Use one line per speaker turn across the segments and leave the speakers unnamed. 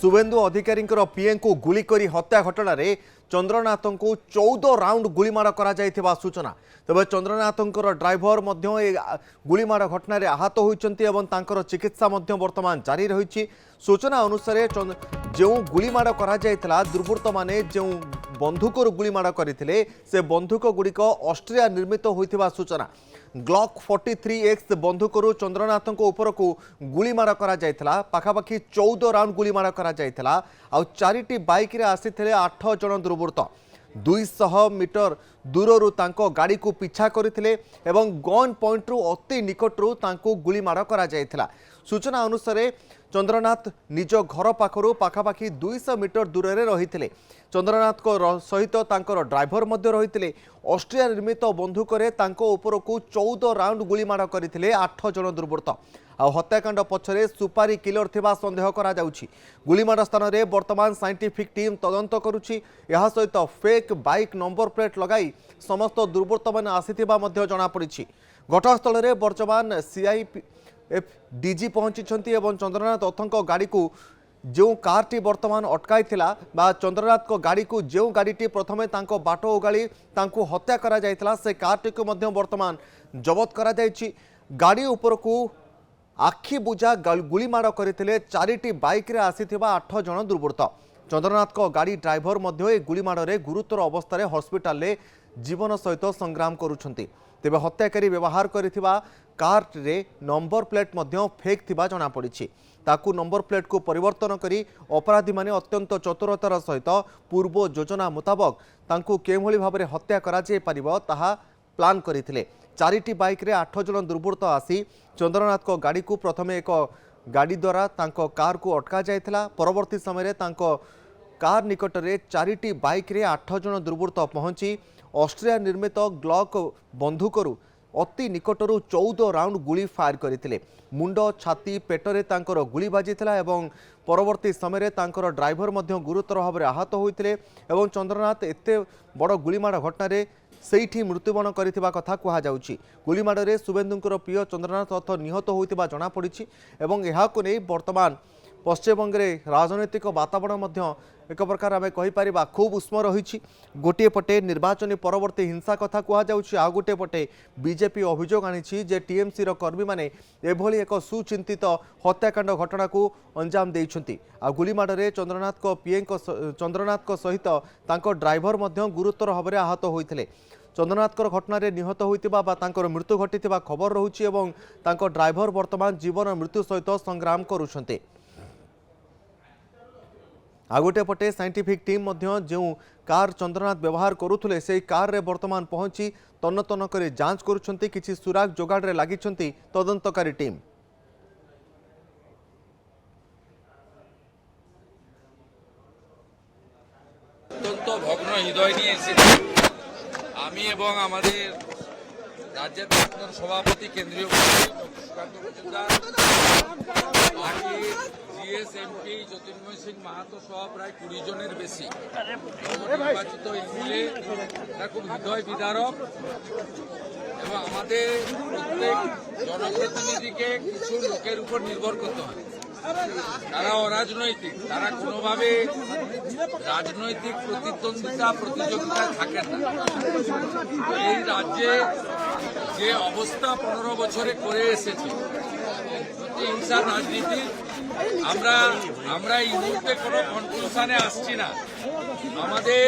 शुभेन्दु अधिकारी पीए को गुली करी हत्या घटना रे चंद्रनाथ को 14 राउंड गुलीमाड़ करा सूचना। तेज चंद्रनाथ ड्राइवर गुलीमाड़ घटन आहत होती चिकित्सा वर्तमान जारी रही। सूचना अनुसार जो गुलीमाड़ करा दुर्बृत्त माने जो बंधुक गुलीमाड़ करते से बंधुक गुड़िक ऑस्ट्रिया निर्मित होता सूचना। ग्लॉक 43X बंधुकरू चंद्रनाथ उपर को गुलीमाड़ करा पाखापाखि 14 राउंड गुलीमाड़ करा चारिटी बाइक रे आसीथिले 8 जन दुर्बृत्त 200 मीटर दूररू तांको गाड़ी को पिछा करथिले एवं गन पॉइंट रु अति निकटरू तांको गुलीमाड़ करा सूचना अनुसार चंद्रनाथ निज घर पाखरू पाखापाखि 200 मीटर दूर रे रहिथिले। चंद्रनाथ को सहित तांकर ड्राइवर मध्य रहिथिले। ऑस्ट्रिया निर्मित बंधुकरे तांको उपर को 14 राउंड गुलीमाड़ करथिले 8 जन दुर्बृत्त। हत्याकांड पछरे सुपारी किलर थिबा संदेह करा जाउछि। गुलीमाड़ स्थान रे वर्तमान साइंटिफिक टीम तदंत करुछि। यहा सहित फेक बाइक नंबर प्लेट लगाई समस्त दुर्बृत्त माने आसीथिबा मध्य जणा पड़िछि। घटनास्थल रे वर्तमान सीआईएफ डीजी पहुंची चंद्रनाथ रथक गाड़ी को जो कारटी वर्तमान अटकाई बा चंद्रनाथ को गाड़ी को जो गाड़ीटी प्रथमे तांको बाट उगाड़ी तांको हत्या करा जायतिला से कारटी को मध्य वर्तमान जबत करा जायछि। गाड़ी ऊपर को आखि बुझा गुलीमाड़ करथिले चारिटी बाइक रे आसीथिबा 8 जन दुर्बृत्त। चंद्रनाथ को गाड़ी ड्राइवर मध्य ए गुलीमाड़ रे गुरुतर अवस्था हॉस्पिटल रे जीवन सहित संग्राम करुछंती। तेबे हत्याकारी व्यवहार करिथिबा कार रे नंबर प्लेट मध्य फेक थिबा जणा पड़िछि। ताकू नंबर प्लेट को परिवर्तन करी अपराधी माने अत्यंत चतुरतार सहित पूर्व योजना मुताबक तांकू केभली भाबरे हत्या करा जे परिबो ताहा प्लान करिथिले। चारिटी बाइक रे 8 जन दुर्बृत्त आसी चंद्रनाथ को गाड़ी को प्रथमे एक गाड़ी द्वारा तांको कार को अटका जायतिला। परवर्ती समय रे तांको कार निकट रे चारिटी बाइक रे 8 जन दुर्बृत्त पहुंची ऑस्ट्रिया निर्मित ग्लॉक बंधुकरू अति निकटरू 14 राउंड गुली फायर करथिले। मुंड छाती पेटरे तांकर गुली बाजिथिला एवं परवर्ती समय रे तांकर ड्राइवर मध्य गुरुतर भाव में आहत होइथिले एवं चंद्रनाथ एते बड़ गुलीमाड़ घटना रे सेठी मृत्युवरण करिथिबा कथा कहा जाउछि। गुलीमाड़ रे शुभेन्दुंकर प्रिय चंद्रनाथ रथ निहत होइथिबा जणा पड़िछि एवं एहाको नै वर्तमान पश्चिमबंग रे राजनैतिक वातावरण मध्य एक प्रकार आम कहीपर खूब उष्म रही। गोटे पटे निर्वाचन परवर्ती हिंसा कथा कहुच्छी आ गोटे पटे बीजेपी अभियोग आनी जे टीएमसी कर्मी माने एभली एक सुचिंतित हत्याकांड घटना को अंजाम देइछंती। आ गुलीमाड़ रे चंद्रनाथ को पीए चंद्रनाथ को सहित तांको ड्राइवर मध्य गुरुतर भाव में आहत होइथिले। चंद्रनाथ घटना रे निहत होइतिबा बा तांकर मृत्यु घटिथिबा खबर रहुछि एवं तांको ड्राइवर वर्तमान जीवन मृत्यु सहित संग्राम करुछंते। आगोटे पटे साइंटिफिक टीम जो कार चंद्रनाथ व्यवहार करुले से कार रे वर्तमान पहुंची तन्न तन्न कर जांच करुछंती। किछि सुराग जोगाड़ रे लागिछंती तदंतकारी टीम।
अत्यंत भग्न हृदय निये आमी एवं आमादेर राज्य सभापति केंद्रीय जीएसएमपी ज्योतिर्मय सिंह माहातो सह प्राय 20 जनेर बेशी निर्वाचित एमएलए खूब हृदय विदारक एवं प्रत्येक जनप्रतिनिधि के किछु लोकेर ऊपर निर्भर करते हैं। तारा अराजनैतिक तारा कोनो भावे राजनैतिक प्रतिद्वंदिता प्रतियोगिता थाकेन ना। এই রাজ্যে যে অবস্থা 15 বছরে করে এসেছে হিংসার রাজনীতি আমরা এই মুহূর্তে কোনো কনক্লুশনে আসছি না। আমাদের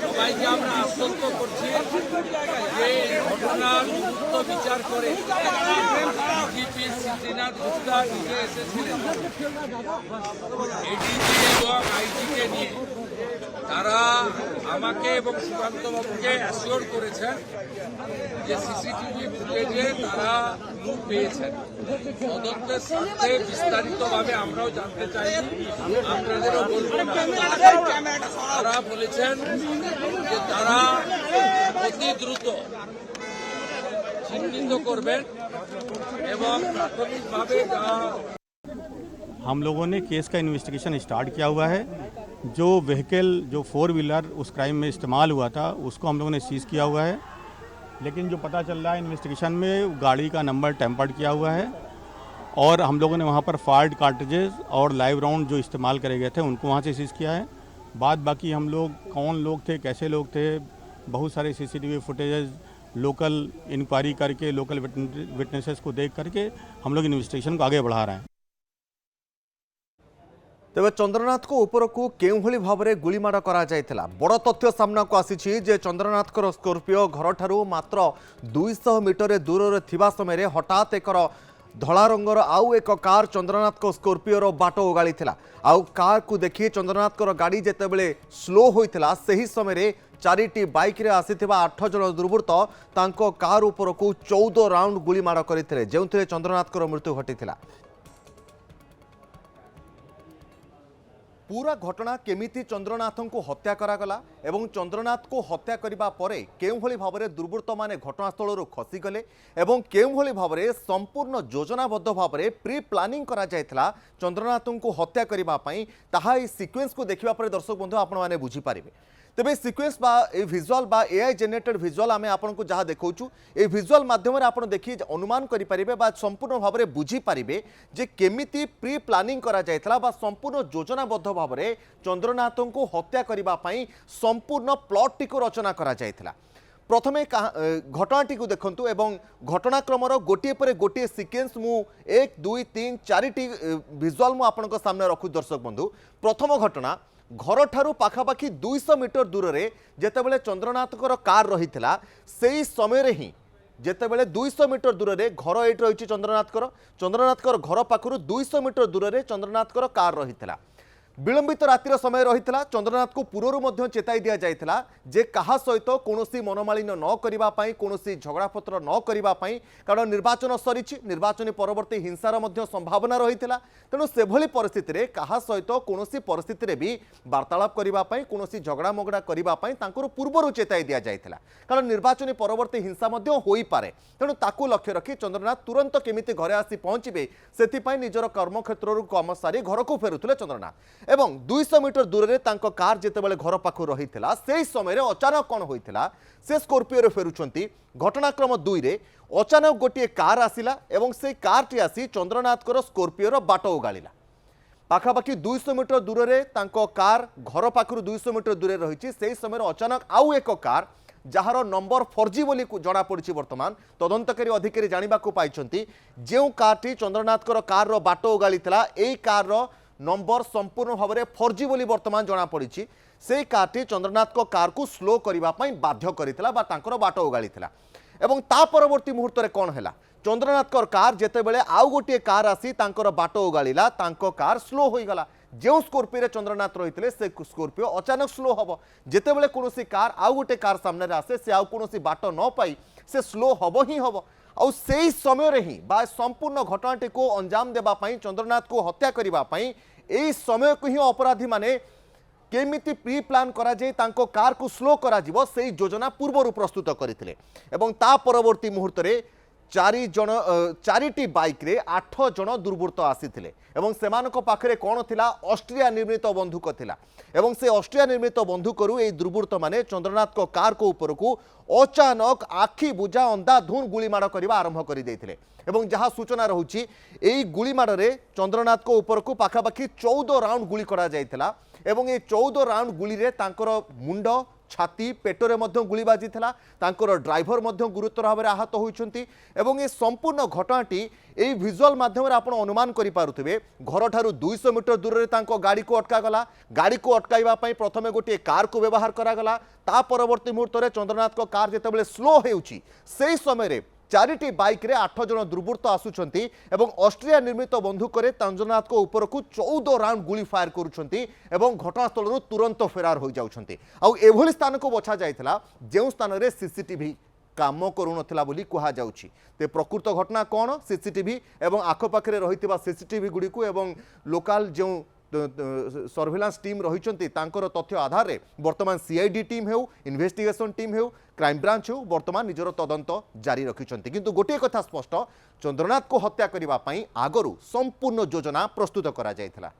সবাইকে আমরা আশ্বস্ত করছি যে ঘটনার গুরুত্ব বিচার করে ডিজিপি সিদ্ধিনাথ গুপ্তা নিজে এসেছিলেন এডিজি এবং আইজিকে নিয়ে। তারা আমাকে এবং সুকান্ত বাবুকে অ্যাসিওর করেছেন যে সিসিটিভি ফুটেজে তারা ক্লু পেয়েছেন। তদন্তের স্বার্থে বিস্তারিতভাবে আমরাও জানতে চাই, আপনাদেরও বলবো। তারা বলেছেন যে তারা অতি দ্রুত চিহ্নিত করবেন এবং প্রাথমিকভাবে যা
हम लोगों ने केस का इन्वेस्टिगेशन स्टार्ट किया हुआ है। जो व्हीकल जो 4 व्हीलर उस क्राइम में इस्तेमाल हुआ था उसको हम लोगों ने सीज़ किया हुआ है। लेकिन जो पता चल रहा है इन्वेस्टिगेशन में गाड़ी का नंबर टेम्पर्ड किया हुआ है और हम लोगों ने वहाँ पर फायर्ड कार्ट्रिजेज और लाइव राउंड जो इस्तेमाल करे गए थे उनको वहाँ से सीज़ किया है। बाद बाकी हम लोग कौन लोग थे, कैसे लोग थे, बहुत सारे सीसीटीवी फुटेजेस लोकल इंक्वायरी करके, लोकल विटनेसेस को देख करके हम लोग इन्वेस्टिगेशन को आगे बढ़ा रहे हैं।
तेज चंद्रनाथ को ऊपर को केउभली भाव में गुलीमाड़ करा जायथिला बड़ तथ्य सामना को आसी जे चंद्रनाथ स्कॉर्पियो घर ठारू मात्र 200 मीटर दूर थिबा समय हठात एक धला रंगर आउ एक कार चंद्रनाथ स्कॉर्पियोर बाट ओगाड़ी आउ कार को देखी चंद्रनाथ गाड़ी जितेबले स्लो होता सही समय 4टी बाइक रे आसीथिबा 8 जन दुर्बृत्त तांको कार ऊपर को 14 राउंड गुलीमाड़ करथिले जेउथिरे चंद्रनाथ मृत्यु घटिथिला। पूरा घटना केमिति चंद्रनाथ को हत्या करागला एवं चंद्रनाथ को हत्या करिबा परे केउभली भाबरे दुर्बृत्त माने घटनास्थल खसी गले एवं केउभली भाबरे संपूर्ण योजनाबद्ध भाबरे प्री प्लानिंग करा जायथिला चंद्रनाथ को हत्या करिबा पई ताहा ए सीक्वेंस को देखिबा परे दर्शक बंधु आपण माने बुझी पारिबे। तेबे सीक्वेंस बा ए विजुअल बा एआई जेनेरेटेड विजुअल आमे आपन को जहाँ देखौछु ए विजुअल माध्यम रे आपण देखि अनुमान करि परिबे बा संपूर्ण भाव में बुझी पारिबे जे केमिति प्री प्लानिंग करा जायथला बा संपूर्ण योजनाबद्ध भाव में चंद्रनाथ को हत्या करिबा पई संपूर्ण प्लॉट टी को रचना करा जायथला। प्रथमे घटनाटी को देखंतु एवं घटनाक्रमर गोटे पर गोटे सिक्वेंस मु 1 2 3 4टी विजुअल मु आपन को सामने रखु दर्शक बंधु। प्रथम घटना घर ठारू पाखापाखि 200 मीटर दूर रे जेतेबेले चंद्रनाथ कार रही से समय ही जेतेबेले 200 मीटर दूर रे घर एट रही चंद्रनाथ घर पाखु 200 मीटर दूर रे चंद्रनाथ कार रही विलंबित रातिर समय रही चंद्रनाथ को पूर्व चेताई दि जाइथिला जे कहा सहित कौनसी मनमालिन न करिबा पई कौनसी झगड़ापत्र न करिबा पई कारण निर्वाचन सरीछि निर्वाचन परवर्ती हिंसार मध्य संभावना रही तेणु से भली परिस्थिति रे कहा सहित कौनसी परिस्थिति रे भी वार्तालाप करिबा पई कौनसी झगड़ा मगड़ा करिबा पई तांकर पूर्वरु चेताई दि जाइथिला कारण निर्वाचन परवर्ती हिंसा मध्य होई पारे तेणु ताकू लक्ष्य रखी चंद्रनाथ तुरंत केमिति घरे आसी पहुंचबे सेति निजर कर्मक्षेत्र कम सारी घर को फेरुथिले चंद्रनाथ एवं 200 मीटर दूर रे तांको कार जेतेबेले घर पाखु रहिथिला सेही समय रे अचानक कोन होइथिला से स्कॉर्पियो रे फेरुचंती घटनाक्रम 2 रे अचानक गोटे कार आसिला एवं से कार टी आसी चंद्रनाथ स्कॉर्पियो रो बाट उगाड़िला पाखापाखि 200 मीटर दूर रे तांको कार घर पाखु 200 मीटर दूर रही सेही समय रे अचानक आउ एक कार जार नंबर 4G बोली जना पड़ी वर्तमान तदंतकारी अधिकारी जानिबा को पाइछंती जेउ कारटी चंद्रनाथ कार रो बाट उगाड़िला एई कार रो नंबर संपूर्ण भाव में 4G बोली वर्तमान जना पड़ी से कारटी चंद्रनाथ कार को स्लो करने बाध्य करता बाट उगाड़िला एवं ता परवर्ती मुहूर्त में कौन है चंद्रनाथ कार जेतेबेले आउ गोटे कार आसी बाट उगाड़िला कार स्लो हो गला जो स्कॉर्पियो चंद्रनाथ रही से स्कॉर्पियो अचानक स्लो हम जितेबले कौन कार आउ गोटे कार सामने आसे से आउ कौन बाट न पाई से स्लो हम ही हम आउ से समय रे ही बा संपूर्ण घटनाटी को अंजाम देबा पई चंद्रनाथ को हत्या करिबा पई एई समय को ही अपराधी माने केमिति प्री प्लान करा जाय तांको कार को स्लो करा जिवो सेही योजना पूर्वरु प्रस्तुत करथिले एवं ता परवर्ती मुहूर्त रे 4टी बाइक रे 8 जन दुर्बृत्त आसीथिले एवं सेमानक पाखरे कोन थिला ऑस्ट्रिया निर्मित बंदूक थिला एवं से ऑस्ट्रिया निर्मित बंदूकरू ए दुर्बृत्त माने चंद्रनाथ को कार को ऊपर को अचानक आखि बुझा अंधाधुन गुलीमाड़ करबा आरंभ कर देथिले एवं जहाँ सूचना रहुछि एई गुलीमाड़ रे चंद्रनाथ को ऊपर को पाखापाखि 14 राउंड गुली करा जायथिला एवं ए 14 राउंड गुली रे तांकर मुंड छाती पेटरे मध्य गुली बाजिथिला तांकर ड्राइवर मध्य गुरुतर भाव में आहत होइछंती एवं ए संपूर्ण घटनाटी एई विजुअल माध्यम रे आपण अनुमान करि पारुथिबे घर ठारू 200 मीटर दूर रे तांको गाड़ी को अटका गला गाड़ी को अटकाइबा पई प्रथमे गोटे कार को व्यवहार करा गला ता परवर्ती मुहूर्त रे चंद्रनाथ को कार जेतेबेले स्लो हेउची सेही समय रे 4टी बाइक रे 8 जन दुर्बृत्त आसुछंती एवं ऑस्ट्रिया निर्मित बंदूक रे चंद्रनाथ को ऊपर को 14 राउंड गुली फायर करुछंती एवं घटनास्थल तुरंत फेरार हो जाउछंती आउ एभली स्थान को बछा जायथिला जेउ स्थान रे सीसीटीवी काम करुनथिला बोली कहा जाउछि ते प्रकृत घटना कोन सीसीटीवी एवं आखपाखरे रहितिबा सीसीटीवी गुडी को एवं लोकल जेउ सर्वेलांस टीम रही तथ्य आधार में वर्तमान सीआईडी टीम हो इन्वेस्टिगेशन टीम हो क्राइम ब्रांच हो वर्तमान निजर तदंत जारी रखिंट किंतु गोटे कथा स्पष्ट चंद्रनाथ को हत्या करने आगरू संपूर्ण योजना प्रस्तुत करा जायथिला।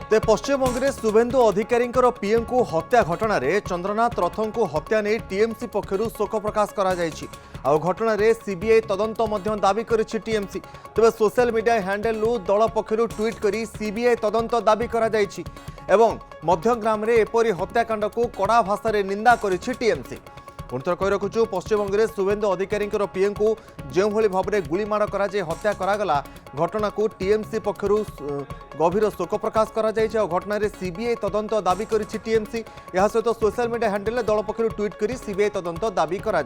ते पश्चिमबंगे शुभेन्दु अधिकारी पीएम को हत्या घटना रे चंद्रनाथ रथों को हत्या नहीं टीएमसी पक्षर शोक प्रकाश कर घटना सीबीआई तदंत दाबी करिछि टीएमसी। तेज सोशल मीडिया हैंडल दल पक्षर ट्वीट कर सीबीआई तदंत दाबी एवं मध्यग्राम रे एपरी हत्याकांड को कड़ा भाषा रे निंदा करिछि टीएमसी। पुणिथर कही रखुचु पश्चिमबंगे शुभेन्दु अधिकारी पीएम को जो भाव में गुलीमाड़ कर हत्या करागला घटना को टीएमसी पक्षर गभीर शोक प्रकाश कर घटना सीबीआई तदंत दाबी करिछि टीएमसी। यह सहित सोशल मीडिया हैंडल दल पक्षर ट्वीट कर सीबीआई तदंत दाबी कर।